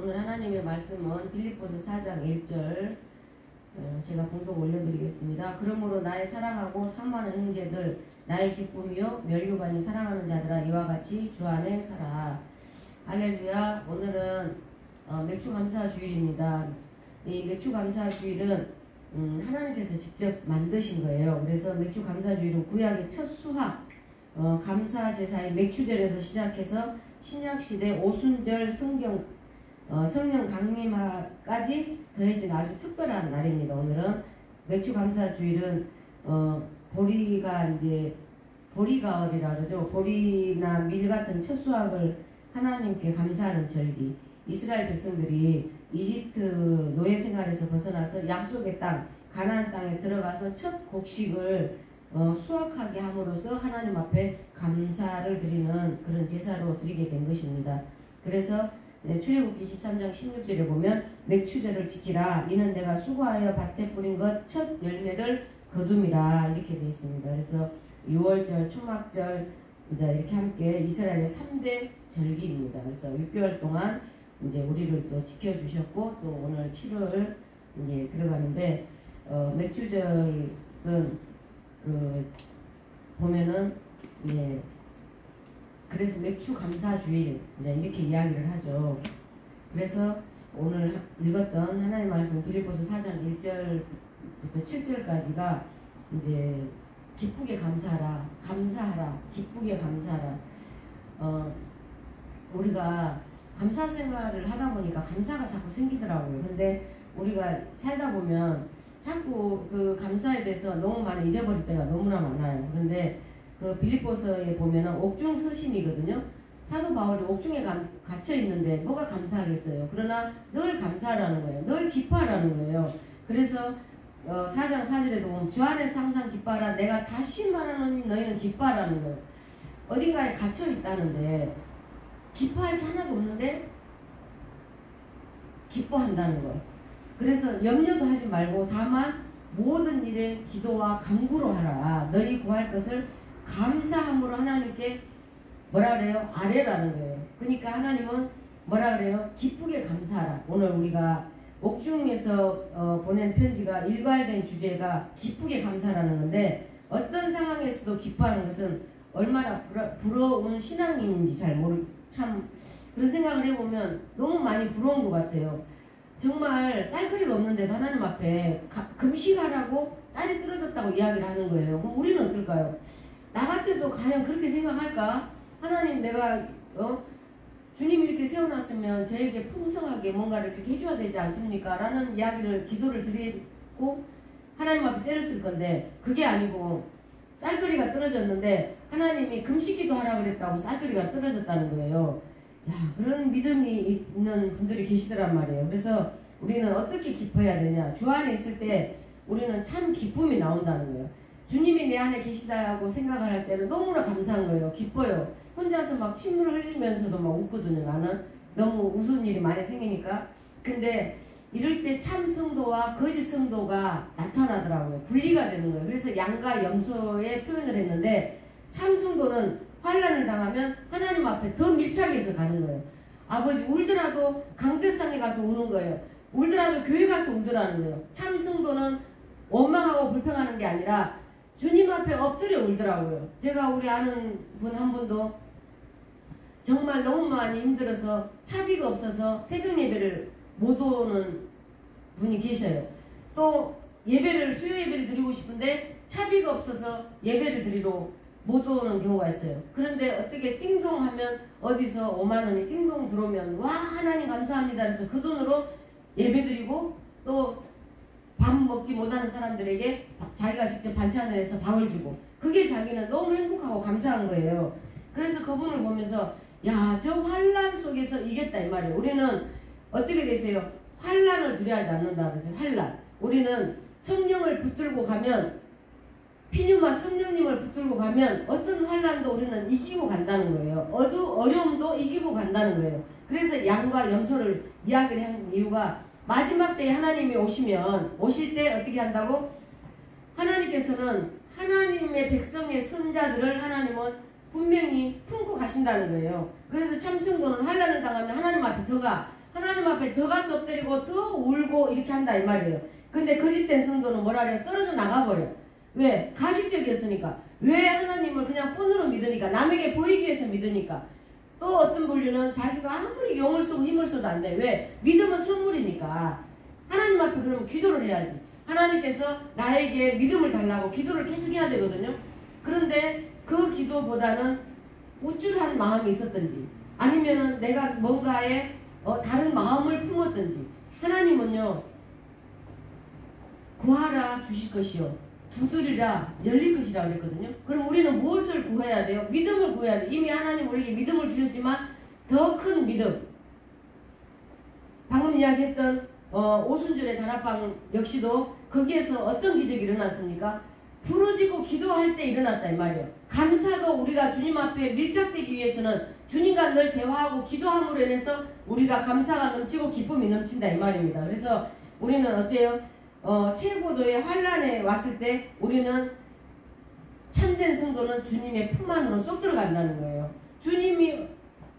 오늘 하나님의 말씀은 빌립보서 4장 1절 제가 봉독 올려드리겠습니다. 그러므로 나의 사랑하고 사모하는 형제들 나의 기쁨이요 면류관이 사랑하는 자들아 이와 같이 주 안에 살아. 할렐루야. 오늘은 맥주 감사 주일입니다. 이 맥주 감사 주일은 하나님께서 직접 만드신 거예요. 그래서 맥주 감사 주일은 구약의 첫 수학 감사 제사의 맥주절에서 시작해서 신약시대 오순절 성령 강림하까지 더해진 아주 특별한 날입니다. 오늘은 맥주 감사 주일은 보리가 이제 보리가을이라 그러죠. 보리나 밀 같은 첫 수확을 하나님께 감사하는 절기. 이스라엘 백성들이 이집트 노예 생활에서 벗어나서 약속의 땅 가나안 땅에 들어가서 첫 곡식을 수확하게 함으로써 하나님 앞에 감사를 드리는 그런 제사로 드리게 된 것입니다. 그래서 출애굽기 13장 16절에 보면 맥추절을 지키라 이는 내가 수고하여 밭에 뿌린 것 첫 열매를 거둠이라 이렇게 되어 있습니다. 그래서 6월절, 초막절 이제 이렇게 함께 이스라엘의 3대 절기입니다. 그래서 6개월 동안 이제 우리를 또 지켜주셨고 또 오늘 7월 이제 들어가는데 맥추절은 보면은 예 그래서 맥주 감사 주일 이렇게 이야기를 하죠. 그래서 오늘 읽었던 하나님 말씀 빌립보서 4장 1절부터 7절까지가 이제 기쁘게 감사하라, 감사하라, 기쁘게 감사하라. 우리가 감사 생활을 하다 보니까 감사가 자꾸 생기더라고요. 근데 우리가 살다 보면 자꾸 그 감사에 대해서 너무 많이 잊어버릴 때가 너무나 많아요. 그런데 그 빌립보서에 보면은 옥중 서신이거든요. 사도 바울이 옥중에 갇혀 있는데 뭐가 감사하겠어요. 그러나 늘 감사하라는 거예요. 늘 기뻐하라는 거예요. 그래서 4장 4절에도 보면 주 안에서 항상 기뻐하라. 내가 다시 말하노니 너희는 기뻐하라는 거예요. 어딘가에 갇혀 있다는데 기뻐할 게 하나도 없는데 기뻐한다는 거예요. 그래서 염려도 하지 말고 다만 모든 일에 기도와 간구로 하라. 너희 구할 것을 감사함으로 하나님께 뭐라 그래요? 아뢰라는 거예요. 그러니까 하나님은 뭐라 그래요? 기쁘게 감사하라. 오늘 우리가 옥중에서 보낸 편지가 일괄된 주제가 기쁘게 감사라는 건데 어떤 상황에서도 기뻐하는 것은 얼마나 부러운 신앙인지 참 그런 생각을 해보면 너무 많이 부러운 것 같아요. 정말 쌀거리가 없는데도 하나님 앞에 금식하라고 쌀이 떨어졌다고 이야기를 하는 거예요. 그럼 우리는 어떨까요? 나 같아도 과연 그렇게 생각할까? 하나님 내가 주님이 이렇게 세워놨으면 저에게 풍성하게 뭔가를 이렇게 해줘야 되지 않습니까? 라는 이야기를 기도를 드리고 하나님 앞에 때렸을 건데 그게 아니고 쌀거리가 떨어졌는데 하나님이 금식기도 하라고 그랬다고 쌀거리가 떨어졌다는 거예요. 야, 그런 믿음이 있는 분들이 계시더란 말이에요. 그래서 우리는 어떻게 기뻐해야 되냐? 주 안에 있을 때 우리는 참 기쁨이 나온다는 거예요. 주님이 내 안에 계시다고 생각을 할 때는 너무나 감사한 거예요. 기뻐요. 혼자서 막 침을 흘리면서도 막 웃거든요. 나는 너무 웃은 일이 많이 생기니까. 근데 이럴 때 참 성도와 거짓 성도가 나타나더라고요. 분리가 되는 거예요. 그래서 양과 염소의 표현을 했는데 참 성도는 환난을 당하면 하나님 앞에 더 밀착해서 가는 거예요. 아버지 울더라도 강대상에 가서 우는 거예요. 울더라도 교회 가서 울더라는 거예요. 참 성도는 원망하고 불평하는 게 아니라 주님 앞에 엎드려 울더라고요. 제가 우리 아는 분 한 분도 정말 너무 많이 힘들어서 차비가 없어서 새벽 예배를 못 오는 분이 계셔요. 또 수요 예배를 드리고 싶은데 차비가 없어서 예배를 드리러 못 오는 경우가 있어요. 그런데 어떻게 띵동 하면 어디서 5만 원이 띵동 들어오면 와 하나님 감사합니다 그래서 그 돈으로 예배 드리고 또 밥 먹지 못하는 사람들에게 자기가 직접 반찬을 해서 밥을 주고 그게 자기는 너무 행복하고 감사한 거예요. 그래서 그분을 보면서 야, 저 환난 속에서 이겼다 이 말이에요. 우리는 어떻게 되세요? 환난을 두려워하지 않는다 그래서 환난. 우리는 성령을 붙들고 가면 피뉴마 성령님을 붙들고 가면 어떤 환난도 우리는 이기고 간다는 거예요. 어려움도 이기고 간다는 거예요. 그래서 양과 염소를 이야기를 한 이유가 마지막 때에 하나님이 오실 때 어떻게 한다고? 하나님께서는 하나님의 백성의 손자들을 하나님은 분명히 품고 가신다는 거예요. 그래서 참성도는 환난을 당하면 하나님 앞에 들어가 하나님 앞에 더 가서 엎드리고 더 울고 이렇게 한다 이 말이에요. 근데 거짓된 성도는 뭐라 그래요? 떨어져 나가버려. 왜? 가식적이었으니까. 왜 하나님을 그냥 폰으로 믿으니까, 남에게 보이기 위해서 믿으니까. 또 어떤 분류는 자기가 아무리 용을 쓰고 힘을 써도 안 돼. 왜? 믿음은 선물이니까. 하나님 앞에 그러면 기도를 해야지. 하나님께서 나에게 믿음을 달라고 기도를 계속 해야 되거든요. 그런데 그 기도보다는 우쭐한 마음이 있었든지, 아니면은 내가 뭔가에 다른 마음을 품었든지, 하나님은요, 구하라 주실 것이요, 두드리라 열릴 것이라고 그랬거든요. 그럼 우리는 무엇을 구해야 돼요? 믿음을 구해야 돼요. 이미 하나님 우리에게 믿음을 주셨지만 더 큰 믿음. 방금 이야기했던 오순절의 다락방 역시도 거기에서 어떤 기적이 일어났습니까? 부르짖고 기도할 때 일어났다 이 말이에요. 감사도 우리가 주님 앞에 밀착되기 위해서는 주님과 늘 대화하고 기도함으로 인해서 우리가 감사가 넘치고 기쁨이 넘친다 이 말입니다. 그래서 우리는 어째요? 최고도의 환란에 왔을 때 우리는, 참된 성도는 주님의 품 안으로 쏙 들어간다는 거예요. 주님이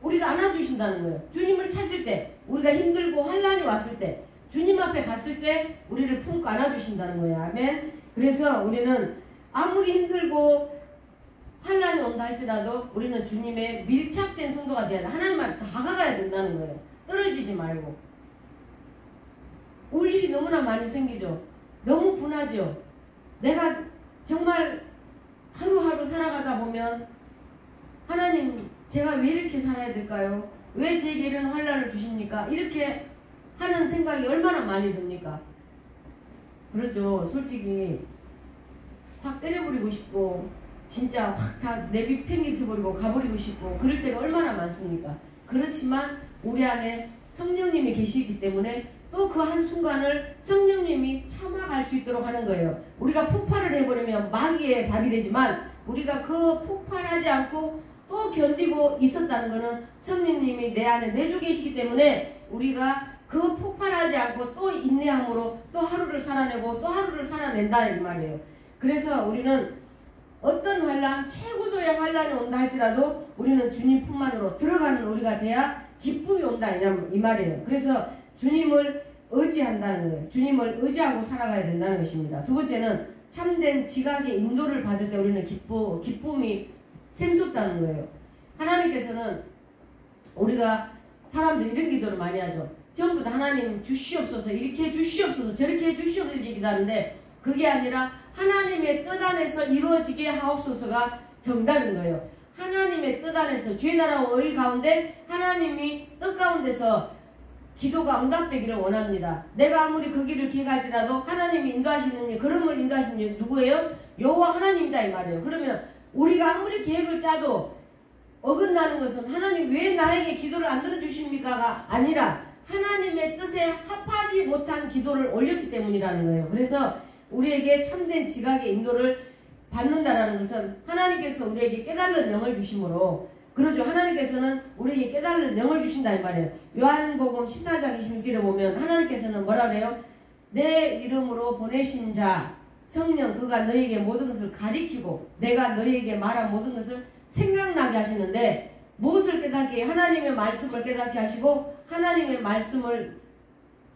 우리를 안아주신다는 거예요. 주님을 찾을 때, 우리가 힘들고 환란이 왔을 때, 주님 앞에 갔을 때 우리를 품고 안아주신다는 거예요. 아멘. 그래서 우리는 아무리 힘들고 환란이 온다 할지라도 우리는 주님의 밀착된 성도가 되어야 돼. 하나님 앞에 다가가야 된다는 거예요. 떨어지지 말고. 올 일이 너무나 많이 생기죠. 너무 분하죠. 내가 정말 하루하루 살아가다 보면, 하나님 제가 왜 이렇게 살아야 될까요? 왜 제게 이런 환란을 주십니까? 이렇게 하는 생각이 얼마나 많이 듭니까? 그러죠. 솔직히 확 때려버리고 싶고, 진짜 확 다 내비팽개쳐버리고 가버리고 싶고, 그럴 때가 얼마나 많습니까? 그렇지만 우리 안에 성령님이 계시기 때문에 또 그 한순간을 성령님이 참아갈 수 있도록 하는 거예요. 우리가 폭발을 해버리면 마귀의 밥이 되지만, 우리가 그 폭발하지 않고 또 견디고 있었다는 것은 성령님이 내 안에 내주 계시기 때문에 우리가 그 폭발하지 않고 또 인내함으로 또 하루를 살아내고 또 하루를 살아낸다 이 말이에요. 그래서 우리는 어떤 환란, 최고도의 환란이 온다 할지라도 우리는 주님 품 안으로 들어가는 우리가 돼야 기쁨이 온다 이 말이에요. 그래서 주님을 의지한다는 거예요. 주님을 의지하고 살아가야 된다는 것입니다. 두 번째는 참된 지각의 인도를 받을 때 우리는 기쁨이 샘솟다는 거예요. 하나님께서는, 우리가 사람들이 이런 기도를 많이 하죠. 전부 다 하나님 주시옵소서, 이렇게 해주시옵소서, 저렇게 해주시옵소서 이렇게 기도하는데, 그게 아니라 하나님의 뜻 안에서 이루어지게 하옵소서가 정답인 거예요. 하나님의 뜻 안에서, 주의 나라와 의의 가운데 하나님이 뜻 가운데서 기도가 응답되기를 원합니다. 내가 아무리 그 길을 기갈지라도 하나님이 인도하시는, 걸음을 인도하시는 누구예요? 여호와 하나님이다 이 말이에요. 그러면 우리가 아무리 계획을 짜도 어긋나는 것은 하나님 왜 나에게 기도를 안 들어주십니까가 아니라 하나님의 뜻에 합하지 못한 기도를 올렸기 때문이라는 거예요. 그래서 우리에게 참된 지각의 인도를 받는다라는 것은 하나님께서 우리에게 깨달은 영을 주심으로, 그러죠. 하나님께서는 우리에게 깨달은 영을 주신다 이 말이에요. 요한복음 14장 26절에 보면 하나님께서는 뭐라 그래요? 내 이름으로 보내신 자 성령, 그가 너희에게 모든 것을 가리키고 내가 너희에게 말한 모든 것을 생각나게 하시는데, 무엇을 깨닫게? 하나님의 말씀을 깨닫게 하시고, 하나님의 말씀을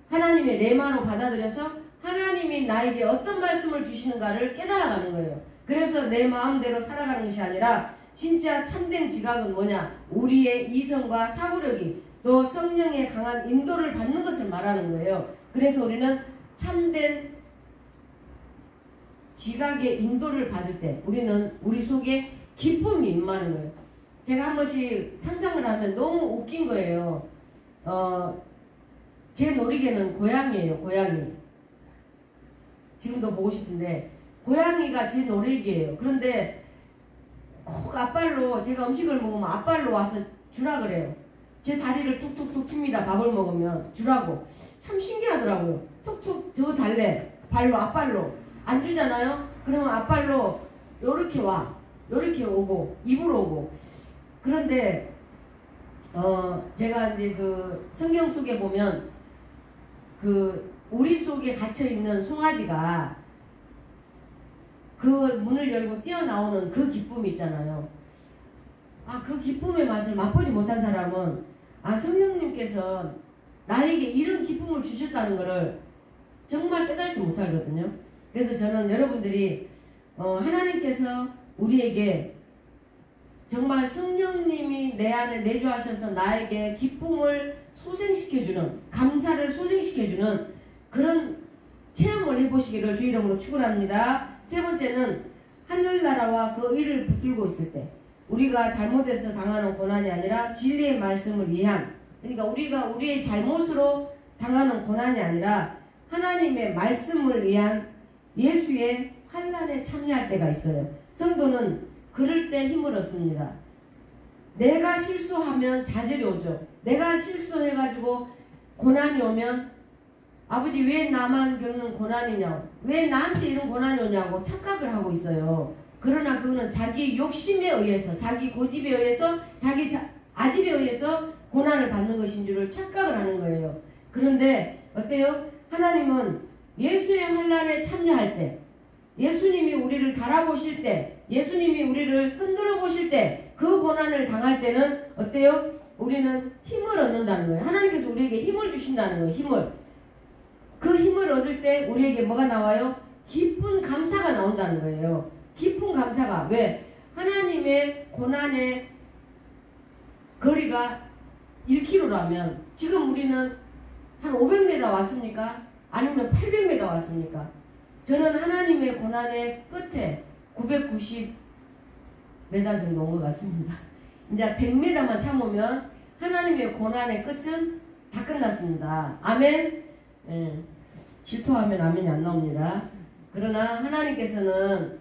하나님의 레마로 받아들여서 하나님이 나에게 어떤 말씀을 주시는가를 깨달아가는 거예요. 그래서 내 마음대로 살아가는 것이 아니라, 진짜 참된 지각은 뭐냐? 우리의 이성과 사고력이, 또 성령의 강한 인도를 받는 것을 말하는 거예요. 그래서 우리는 참된 지각의 인도를 받을 때 우리는 우리 속에 기쁨이 임하는 거예요. 제가 한 번씩 상상을 하면 너무 웃긴 거예요. 제 놀이개는 고양이에요. 고양이. 지금도 보고 싶은데 고양이가 제 놀이개예요. 그런데 꼭 앞발로, 제가 음식을 먹으면 앞발로 와서 주라 그래요. 제 다리를 툭툭툭 칩니다. 밥을 먹으면 주라고. 참 신기하더라고요. 툭툭 저 달래. 발로, 앞발로. 안 주잖아요? 그러면 앞발로 요렇게 와. 요렇게 오고 입으로 오고. 그런데 제가 이제 그 성경 속에 보면 그 우리 속에 갇혀 있는 송아지가 그 문을 열고 뛰어나오는 그 기쁨이 있잖아요. 그 기쁨의 맛을 맛보지 못한 사람은 성령님께서 나에게 이런 기쁨을 주셨다는 것을 정말 깨닫지 못하거든요. 그래서 저는 여러분들이 하나님께서 우리에게 정말 성령님이 내 안에 내주하셔서 나에게 기쁨을 소생시켜주는, 감사를 소생시켜주는 그런 체험을 해보시기를 주 이름으로 축원합니다. 세 번째는 하늘나라와 그 의를 붙들고 있을 때, 우리가 잘못해서 당하는 고난이 아니라 진리의 말씀을 위한, 그러니까 우리가 우리의 잘못으로 당하는 고난이 아니라 하나님의 말씀을 위한 예수의 환난에 참여할 때가 있어요. 성도는 그럴 때 힘을 얻습니다. 내가 실수하면 좌절이 오죠. 내가 실수해가지고 고난이 오면 아버지 왜 나만 겪는 고난이냐, 왜 나한테 이런 고난이 오냐고 착각을 하고 있어요. 그러나 그거는 자기 욕심에 의해서, 자기 고집에 의해서, 자기 아집에 의해서 고난을 받는 것인 줄을 착각을 하는 거예요. 그런데 어때요? 하나님은 예수의 환난에 참여할 때, 예수님이 우리를 달아보실 때, 예수님이 우리를 흔들어 보실 때, 그 고난을 당할 때는 어때요? 우리는 힘을 얻는다는 거예요. 하나님께서 우리에게 힘을 주신다는 거예요. 힘을. 그 힘을 얻을 때 우리에게 뭐가 나와요? 기쁜 감사가 나온다는 거예요. 기쁜 감사가. 왜? 하나님의 고난의 거리가 1km라면 지금 우리는 한 500m 왔습니까? 아니면 800m 왔습니까? 저는 하나님의 고난의 끝에 990m 정도 온 것 같습니다. 이제 100m만 참으면 하나님의 고난의 끝은 다 끝났습니다. 아멘. 예. 질투하면 아멘이 안 나옵니다. 그러나 하나님께서는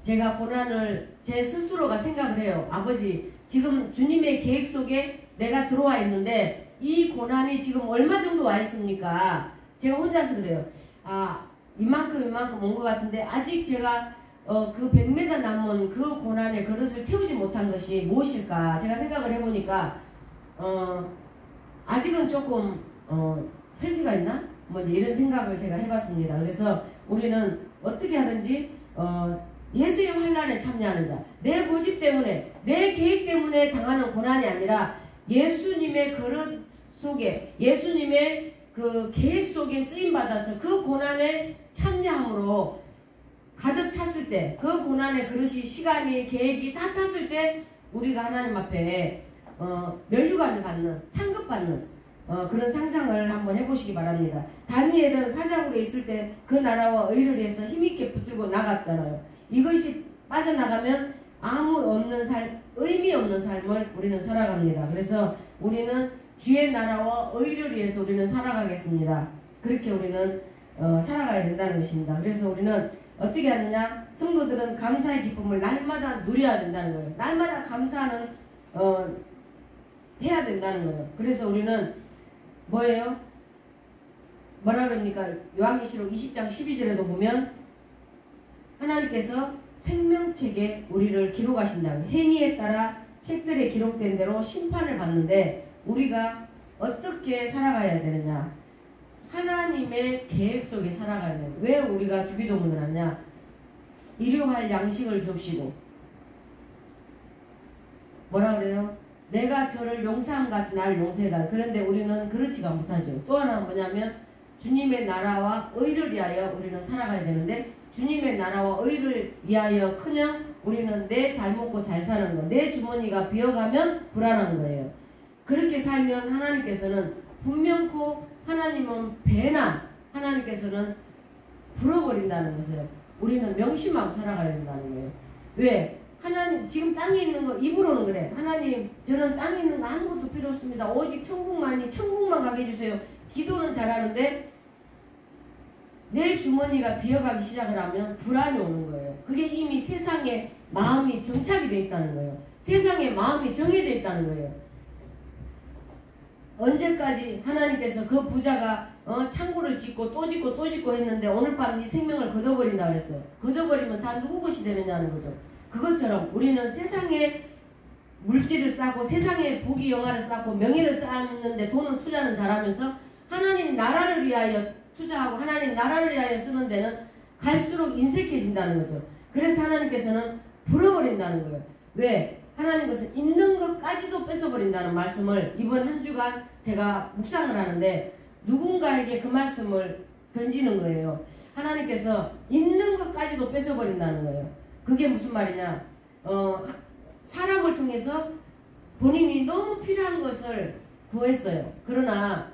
제가 고난을 제 스스로가 생각을 해요. 아버지, 지금 주님의 계획 속에 내가 들어와 있는데 이 고난이 지금 얼마 정도 와 있습니까? 제가 혼자서 그래요. 아, 이만큼 온 것 같은데 아직 제가 그 100m 남은 그 고난의 그릇을 채우지 못한 것이 무엇일까? 제가 생각을 해보니까 아직은 조금 혈기가 있나? 뭐 이런 생각을 제가 해봤습니다. 그래서 우리는 어떻게 하든지 예수의 환난에 참여하는 자, 내 고집 때문에, 내 계획 때문에 당하는 고난이 아니라 예수님의 그릇 속에, 예수님의 그 계획 속에 쓰임받아서 그 고난에 참여함으로 가득 찼을 때, 그 고난의 그릇이, 시간이, 계획이 다 찼을 때 우리가 하나님 앞에 면류관을 받는, 상급받는 그런 상상을 한번 해보시기 바랍니다. 다니엘은 사자굴에 있을 때 그 나라와 의를 위해서 힘있게 붙들고 나갔잖아요. 이것이 빠져나가면 아무 없는 삶, 의미 없는 삶을 우리는 살아갑니다. 그래서 우리는 주의 나라와 의를 위해서 우리는 살아가겠습니다. 그렇게 우리는 살아가야 된다는 것입니다. 그래서 우리는 어떻게 하느냐? 성도들은 감사의 기쁨을 날마다 누려야 된다는 거예요. 날마다 감사하는 해야 된다는 거예요. 그래서 우리는 뭐예요? 뭐라 그럽니까? 요한계시록 20장 12절에도 보면 하나님께서 생명책에 우리를 기록하신다. 행위에 따라 책들에 기록된 대로 심판을 받는데 우리가 어떻게 살아가야 되느냐? 하나님의 계획 속에 살아가야 돼요. 왜 우리가 주기도문을 하냐? 일용할 양식을 줍시고 뭐라 그래요? 내가 저를 용서함같이 나를 용서해달라. 그런데 우리는 그렇지가 못하죠. 또 하나 뭐냐면 주님의 나라와 의를 위하여 우리는 살아가야 되는데 주님의 나라와 의를 위하여 그냥 우리는 내 잘 먹고 잘 사는 거, 내 주머니가 비어가면 불안한 거예요. 그렇게 살면 하나님께서는 분명코 하나님은 배나 하나님께서는 불어버린다는 것을 우리는 명심하고 살아가야 된다는 거예요. 왜? 하나님 지금 땅에 있는 거 입으로는 그래. 하나님 저는 땅에 있는 거 아무것도 필요 없습니다. 오직 천국만 가게 해주세요. 기도는 잘하는데 내 주머니가 비어가기 시작을 하면 불안이 오는 거예요. 그게 이미 세상에 마음이 정착이 되어 있다는 거예요. 세상에 마음이 정해져 있다는 거예요. 언제까지 하나님께서 그 부자가 창고를 짓고 또 짓고 또 짓고 했는데 오늘 밤 네 생명을 걷어버린다 그랬어요. 걷어버리면 다 누구 것이 되느냐는 거죠. 그것처럼 우리는 세상에 물질을 쌓고 세상에 부귀 영화를 쌓고 명예를 쌓는데 돈은 투자는 잘하면서 하나님 나라를 위하여 투자하고 하나님 나라를 위하여 쓰는 데는 갈수록 인색해진다는 거죠. 그래서 하나님께서는 불어버린다는 거예요. 왜? 하나님 것은 있는 것까지도 뺏어버린다는 말씀을 이번 한 주간 제가 묵상을 하는데 누군가에게 그 말씀을 던지는 거예요. 하나님께서 있는 것까지도 뺏어버린다는 거예요. 그게 무슨 말이냐? 사람을 통해서 본인이 너무 필요한 것을 구했어요. 그러나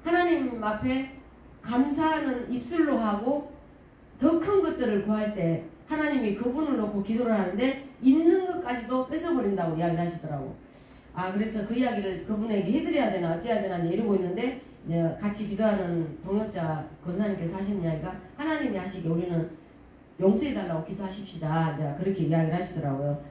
하나님 앞에 감사하는 입술로 하고 더 큰 것들을 구할 때 하나님이 그분을 놓고 기도를 하는데 있는 것까지도 뺏어버린다고 이야기를 하시더라고. 그래서 그 이야기를 그분에게 해드려야 되나 어찌해야 되나 이러고 있는데 이제 같이 기도하는 동역자 권사님께서 하시는 이야기가 하나님이 하시기에 우리는 용서해달라고 기도하십시다. 이제 그렇게 이야기를 하시더라고요.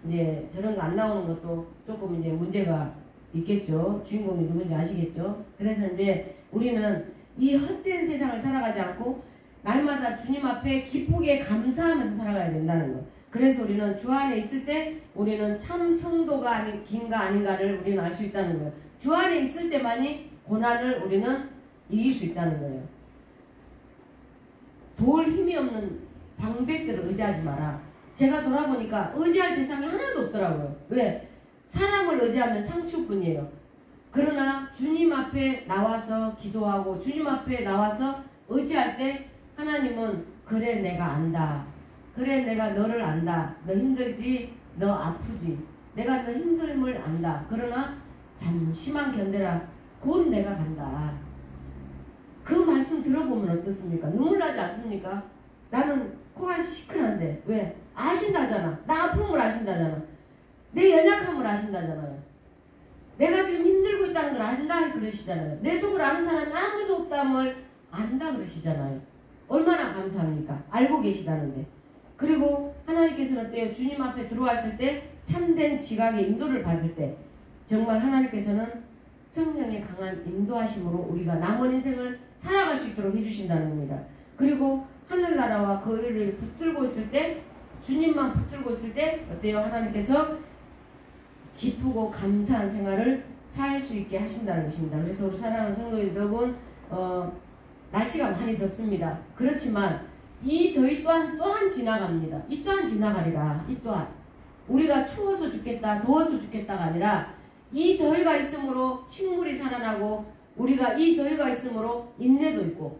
이제 저런 거 안 나오는 것도 조금 이제 문제가 있겠죠. 주인공이 누군지 아시겠죠. 그래서 이제 우리는 이 헛된 세상을 살아가지 않고 날마다 주님 앞에 기쁘게 감사하면서 살아가야 된다는 거. 그래서 우리는 주 안에 있을 때 우리는 참 성도가 긴가 아닌가를 우리는 알 수 있다는 거예요. 주 안에 있을 때만이 고난을 우리는 이길 수 있다는 거예요. 도울 힘이 없는 방백들을 의지하지 마라. 제가 돌아보니까 의지할 대상이 하나도 없더라고요. 왜? 사람을 의지하면 상추뿐이에요. 그러나 주님 앞에 나와서 기도하고 주님 앞에 나와서 의지할 때 하나님은 그래 내가 안다. 그래 내가 너를 안다. 너 힘들지? 너 아프지? 내가 너 힘듦을 안다. 그러나 잠시만 견뎌라. 곧 내가 간다. 그 말씀 들어보면 어떻습니까? 눈물 나지 않습니까? 나는 코가 시큰한데 왜? 아신다잖아. 나 아픔을 아신다잖아. 내 연약함을 아신다잖아요. 내가 지금 힘들고 있다는 걸 안다 그러시잖아요. 내 속을 아는 사람이 아무도 없다는 안다 그러시잖아요. 얼마나 감사합니까? 알고 계시다는데. 그리고 하나님께서는 어때요? 주님 앞에 들어와 있을 때 참된 지각의 인도를 받을 때 정말 하나님께서는 성령의 강한 인도하심으로 우리가 남은 인생을 살아갈 수 있도록 해주신다는 겁니다. 그리고 하늘나라와 그를 붙들고 있을 때 주님만 붙들고 있을 때 어때요? 하나님께서 기쁘고 감사한 생활을 살 수 있게 하신다는 것입니다. 그래서 우리 사랑하는 성도 여러분 날씨가 많이 덥습니다. 그렇지만 이 더위 또한 지나갑니다. 이 또한 지나가리라. 이 또한 우리가 추워서 죽겠다 더워서 죽겠다가 아니라 이 더위가 있으므로 식물이 살아나고 우리가 이 더위가 있으므로 인내도 있고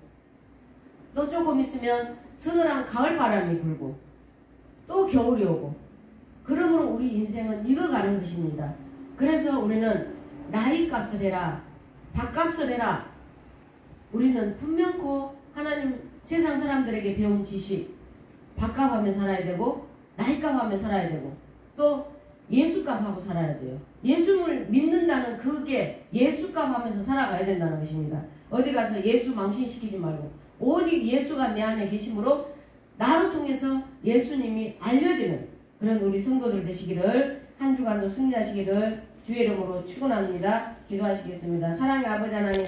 또 조금 있으면 서늘한 가을바람이 불고 또 겨울이 오고 그러므로 우리 인생은 익어가는 것입니다. 그래서 우리는 나이값을 해라 밥값을 해라. 우리는 분명코 하나님 세상 사람들에게 배운 지식 밥값하며 살아야 되고 나이값하며 살아야 되고 또 예수값하고 살아야 돼요. 예수를 믿는다는 그게 예수값하면서 살아가야 된다는 것입니다. 어디 가서 예수 망신시키지 말고 오직 예수가 내 안에 계심으로 나로 통해서 예수님이 알려지는 그런 우리 성도들 되시기를 한 주간도 승리하시기를 주의 이름으로 축원합니다. 기도하시겠습니다. 사랑의 아버지 하나님